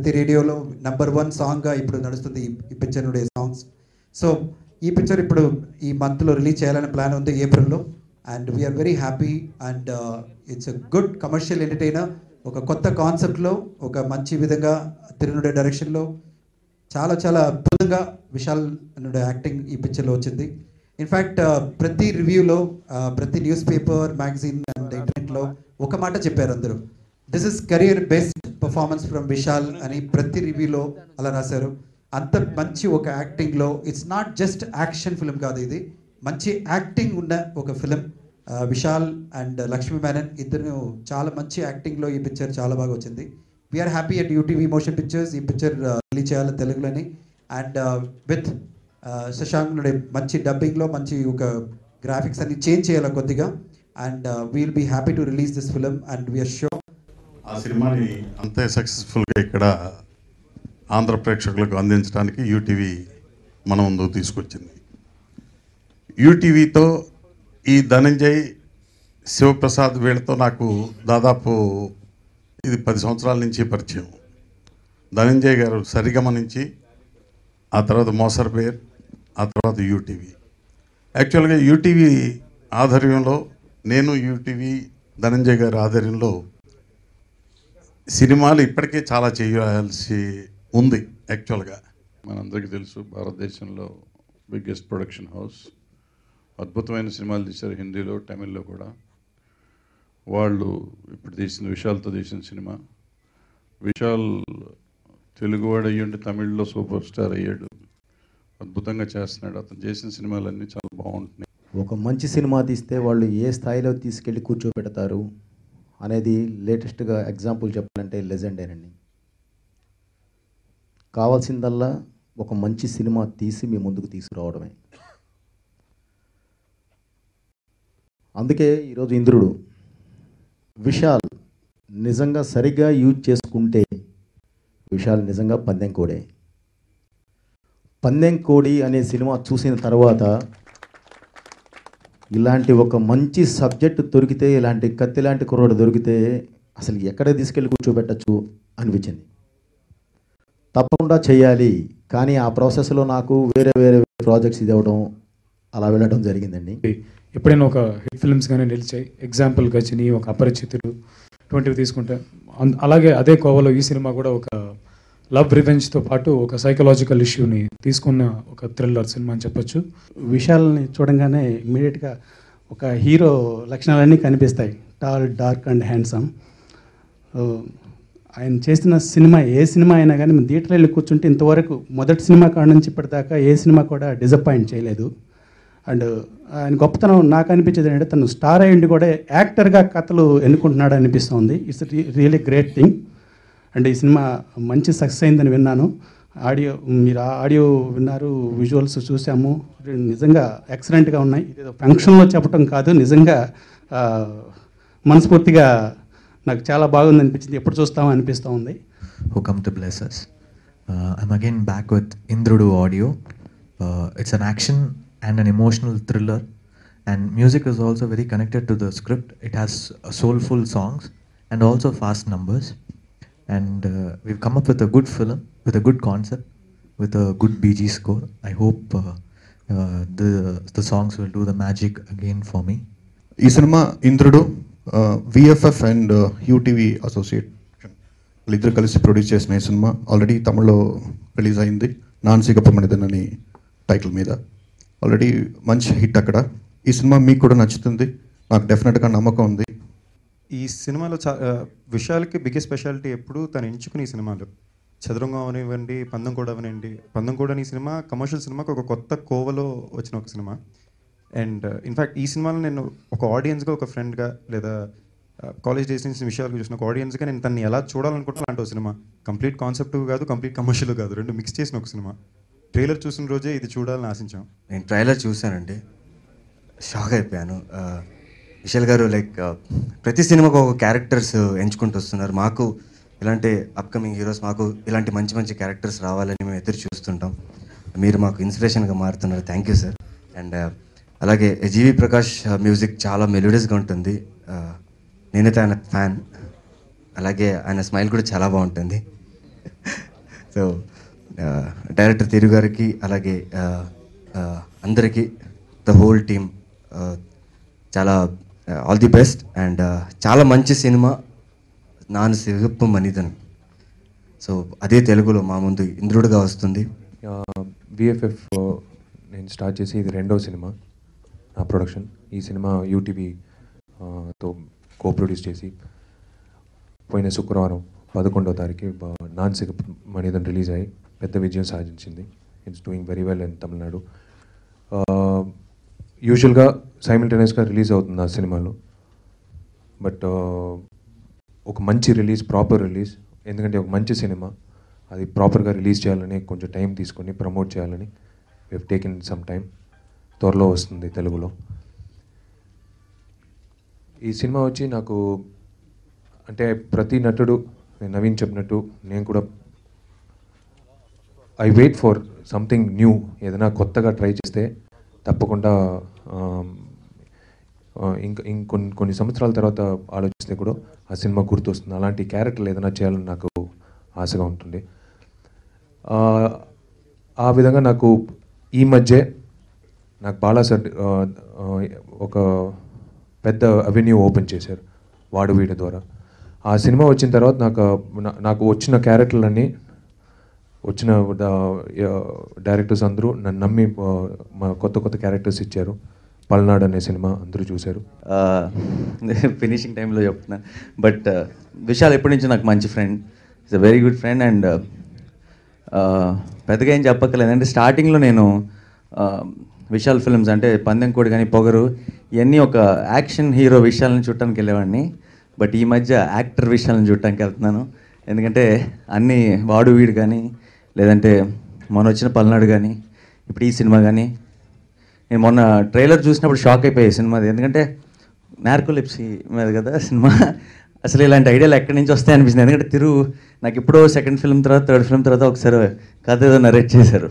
ప్రతి రేడియోలో #1 సాంగ్గా ఇప్పుడు నడుస్తుంది ఈ పిక్చర్ నుండి సాంగ్స్. సో ఈ పిక్చర్ ఇప్పుడు ఈ మంత్లో రిలీజ్ చేయాలనే ప్లాన్ ఉంది ఏప్రిల్లో. And we're very happy and it's a good commercial entertainer. ఒక కొత్త కాన్సెప్ట్లో ఒక మంచి విధంగా తిరునుడే డైరెక్షన్లో చాలా చాలా అద్భుతంగా విశాల్ నుండి యాక్టింగ్ ఈ పిక్చర్లో వచ్చింది. ఇన్ఫ్యాక్ట్ ప్రతి రివ్యూలో ప్రతి న్యూస్ పేపర్ మ్యాగజైన్ అండ్ ఇంటర్నెట్లో ఒక మాట చెప్పారు అందరూ, this is career best performance from Vishal అని ప్రతి రివ్యూలో అలా రాశారు. అంత మంచి ఒక యాక్టింగ్లో it's not just action film కాదు, ఇది మంచి యాక్టింగ్ ఉన్న ఒక ఫిలిం. విశాల్ అండ్ లక్ష్మీ మేనన్ ఇద్దరు చాలా మంచి యాక్టింగ్లో ఈ పిక్చర్ చాలా బాగా వచ్చింది. We're happy at UTV motion pictures ఈ పిక్చర్ రిలీజ్ చేయాలి తెలుగులోని. అండ్ విత్ శశాంక్ నుండి మంచి డబ్బింగ్లో మంచి ఒక గ్రాఫిక్స్ అన్ని చేంజ్ చేయాలి కొద్దిగా. And we'll be happy to release this film and we're sure ఆ సినిమాని అంతే సక్సెస్ఫుల్గా ఇక్కడ ఆంధ్ర ప్రేక్షకులకు అందించడానికి యూటీవీ మన ముందుకు తీసుకొచ్చింది. యూటీవీతో ఈ ధనంజయ్, శివప్రసాద్ వీళ్ళతో నాకు దాదాపు ఇది 10 సంవత్సరాల నుంచి పరిచయం. ధనంజయ్ గారు సరిగమ నుంచి, ఆ తర్వాత మోసర్బేర్, ఆ తర్వాత యూటీవీ. యాక్చువల్గా యూటీవీ ఆధ్వర్యంలో నేను యూటీవీ ధనంజయ్ గారి ఆధ్వర్యంలో సినిమాలు ఇప్పటికే చాలా చేయాల్సి ఉంది. యాక్చువల్గా మనందరికీ తెలుసు, భారతదేశంలో బిగ్గెస్ట్ ప్రొడక్షన్ హౌస్. అద్భుతమైన సినిమాలు తీశారు హిందీలో, తమిళ్లో కూడా. వాళ్ళు ఇప్పుడు తీసిన విశాల్తో తీసిన సినిమా, విశాల్ తెలుగువాడు అయ్యుండి తమిళ్లో సూపర్ స్టార్ అయ్యాడు. అద్భుతంగా చేస్తున్నాడు. అతను చేసిన సినిమాలన్నీ చాలా బాగుంటున్నాయి. ఒక మంచి సినిమా తీస్తే వాళ్ళు ఏ స్థాయిలో తీసుకెళ్ళి కూర్చోబెడతారు అనేది లేటెస్ట్గా ఎగ్జాంపుల్ చెప్పాలంటే లెజెండేనండి. కావాల్సిందల్లా ఒక మంచి సినిమా తీసి మీ ముందుకు తీసుకురావడమే. అందుకే ఈరోజు ఇంద్రుడు విశాల్ నిజంగా సరిగ్గా యూజ్ చేసుకుంటే విశాల్ నిజంగా పందెం కోడే. పందెం కోడి అనే సినిమా చూసిన తర్వాత ఇలాంటి ఒక మంచి సబ్జెక్టు దొరికితే, ఇలాంటి కత్తి లాంటి కుర్రోడు దొరికితే అసలు ఎక్కడ తీసుకెళ్ళి కూర్చోబెట్టచ్చు అనిపించింది. తప్పకుండా చేయాలి, కానీ ఆ ప్రాసెస్లో నాకు వేరే వేరే ప్రాజెక్ట్స్ ఇది అవ్వడం అలా వెళ్ళడం జరిగిందండి. ఎప్పుడైనా ఒక హిట్ ఫిల్మ్స్ కానీ నిలిచాయి, ఎగ్జాంపుల్ గజని, ఒక అపరిచితుడు, ఇటువంటివి తీసుకుంటే అలాగే అదే కోవలో ఈ సినిమా కూడా ఒక లవ్ రివెంజ్తో పాటు ఒక సైకలాజికల్ ఇష్యూని తీసుకున్న ఒక థ్రిల్లర్ సినిమా అని చెప్పొచ్చు. విశాల్ని చూడంగానే ఇమ్మీడియట్గా ఒక హీరో లక్షణాలన్నీ కనిపిస్తాయి. Tall, dark and handsome. ఆయన చేసిన సినిమా ఏ సినిమా అయినా కానీ మనం థియేటర్లో వెళ్ళి కూర్చుంటే ఇంతవరకు మొదటి సినిమా కాడ నుంచి ఇప్పటిదాకా ఏ సినిమా కూడా డిసప్పాయింట్ చేయలేదు. అండ్ ఆయన గొప్పతనం నాకు అనిపించేది ఏంటంటే తను స్టార్ అయ్యిండి కూడా యాక్టర్గా కథలు ఎన్నుకుంటున్నాడు అనిపిస్తుంది. It's really great thing. And ఈ సినిమా మంచి సక్సెస్ అయిందని విన్నాను. మీరు ఆడియో విన్నారు, విజువల్స్ చూసాము, నిజంగా ఎక్సలెంట్గా ఉన్నాయి. ఇదేదో ఫంక్షన్లో చెప్పడం కాదు, నిజంగా మనస్ఫూర్తిగా నాకు చాలా బాగుంది అనిపించింది. ఎప్పుడు చూస్తామో అనిపిస్తూ ఉంది. Who come to bless us. I'm again back with Indrudu audio. It's an action and an emotional thriller, and music is also very connected to the script. It has soulful songs and also fast numbers, and we've come up with a good film with a good concept with a good BG score. I hope the songs will do the magic again for me. ఈ cinema ఇంద్రుడు విఎఫ్ఎఫ్ and UTV associate వీళ్ళిద్దరు కలిసి produce చేసిన ఈ cinema already తమిళ్లో release అయింది. నాన్సిక పొమ్మనిదన్ అని title మీద ఆల్రెడీ మంచి హిట్ అక్కడ. ఈ సినిమా మీకు కూడా నచ్చుతుంది, నాకు డెఫినెట్గా నమ్మకం ఉంది. ఈ సినిమాలో విశాల్కి బిగ్గెస్ట్ స్పెషాలిటీ ఎప్పుడు తను ఎంచుకుని ఈ సినిమాలు చదురంగం అవనివ్వండి, పందెం కూడా అవనండి. పందెం కూడా ఈ సినిమా కమర్షియల్ సినిమాకి ఒక కొత్త కోవలో వచ్చిన ఒక సినిమా. అండ్ ఇన్ఫ్యాక్ట్ ఈ సినిమాలో నేను ఒక ఆడియన్స్గా, ఒక ఫ్రెండ్గా, లేదా కాలేజ్ డేస్ నుంచి విషయాలు చూసిన ఒక ఆడియన్స్గా నేను తన్ని ఎలా చూడాలనుకుంటున్నా అంటే ఒక సినిమా కంప్లీట్ కాన్సెప్ట్ కాదు, కంప్లీట్ కమర్షియల్ కాదు, రెండు మిక్స్ చేసిన ఒక సినిమా. ట్రైలర్ చూసిన రోజే ఇది చూడాలని ఆశించాం. నేను ట్రైలర్ చూశానండి, షాక్ అయిపోయాను. విశాల్ గారు ప్రతి సినిమాకు ఒక క్యారెక్టర్స్ ఎంచుకుంటూ వస్తున్నారు. మాకు ఇలాంటి అప్కమింగ్ హీరోస్, మాకు ఇలాంటి మంచి మంచి క్యారెక్టర్స్ రావాలని మేము ఎదురు చూస్తుంటాం. మీరు మాకు ఇన్స్పిరేషన్గా మారుతున్నారు. Thank you sir. అండ్ అలాగే జీవి ప్రకాష్ మ్యూజిక్ చాలా మెలోడియస్గా ఉంటుంది. నేనైతే ఆయన ఫ్యాన్. అలాగే ఆయన స్మైల్ కూడా చాలా బాగుంటుంది. సో డైరెక్టర్ తిరు గారికి అలాగే అందరికీ ద హోల్ టీమ్ చాలా ఆల్ ది బెస్ట్. అండ్ చాలా మంచి సినిమా నాన్ సిగప్పు మనిదన్. సో అదే తెలుగులో మా ముందు ఇంద్రుడుగా వస్తుంది. విఎఫ్ఎఫ్ నేను స్టార్ట్ చేసి ఇది 2వ సినిమా నా ప్రొడక్షన్. ఈ సినిమా యూటీవీ తో కో ప్రొడ్యూస్ చేసి పోయిన శుక్రవారం 11వ తారీఖు నాన్ సిగప్ మనిదన్ రిలీజ్ అయ్యి పెద్ద విజయం సాధించింది. It's doing very well in Tamil Nadu. యూజువల్గా సైమిల్టేనియస్గా రిలీజ్ అవుతుంది ఆ సినిమాలో, బట్ ఒక మంచి రిలీజ్, ప్రాపర్ రిలీజ్, ఎందుకంటే ఒక మంచి సినిమా అది ప్రాపర్గా రిలీజ్ చేయాలని కొంచెం టైం తీసుకొని ప్రమోట్ చేయాలని we have taken some time. త్వరలో వస్తుంది తెలుగులో. ఈ సినిమా వచ్చి నాకు అంటే ప్రతి నటుడు, నేను నవీన్ చెప్పినట్టు నేను కూడా I wait for something new. ఏదైనా కొత్తగా ట్రై చేస్తే తప్పకుండా కొన్ని సంవత్సరాల తర్వాత ఆలోచిస్తే కూడా ఆ సినిమా గుర్తొస్తుంది. అలాంటి క్యారెక్టర్లు ఏదైనా చేయాలని నాకు ఆశగా ఉంటుంది. ఆ విధంగా నాకు ఈ మధ్య నాకు బాలా సార్ ఒక పెద్ద అవెన్యూ ఓపెన్ చేశారు వాడు వీడి ద్వారా. ఆ సినిమా వచ్చిన తర్వాత నాకు వచ్చిన క్యారెక్టర్లన్నీ వచ్చిన డైరెక్టర్స్ అందరూ నన్ను నమ్మి మా కొత్త క్యారెక్టర్స్ ఇచ్చారు. పల్నాడు అనే సినిమా అందరూ చూశారు. ఫినిషింగ్ టైంలో చెప్తున్నా, బట్ విశాల్ ఎప్పటి నుంచి నాకు మంచి friend, it's a very good friend. And పెద్దగా ఏం చెప్పక్కర్లేదు. అంటే స్టార్టింగ్లో నేను విశాల్ ఫిల్మ్స్ అంటే పందెం కోడి కానీ పొగరు ఇవన్నీ ఒక యాక్షన్ హీరో విషయాలను చూడటానికి వెళ్ళేవాడిని. బట్ ఈ మధ్య యాక్టర్ విషయాలను చూడటానికి వెళ్తున్నాను. ఎందుకంటే అన్నీ వాడు వీడు కానీ, లేదంటే మొన్న వచ్చిన పల్నాడు కానీ, ఇప్పుడు ఈ సినిమా కానీ, నేను మొన్న ట్రైలర్ చూసినప్పుడు షాక్ అయిపోయాయి సినిమాది. ఎందుకంటే నార్కోలిప్సీ మీద కదా సినిమా. అసలు ఇలాంటి ఐడియాలు ఎక్కడి నుంచి వస్తాయి అనిపించింది. ఎందుకంటే నాకు ఎప్పుడో సెకండ్ ఫిల్మ్ తర్వాత, థర్డ్ ఫిల్మ్ తర్వాత ఒకసారి కథ ఏదో నరేట్ చేశారు.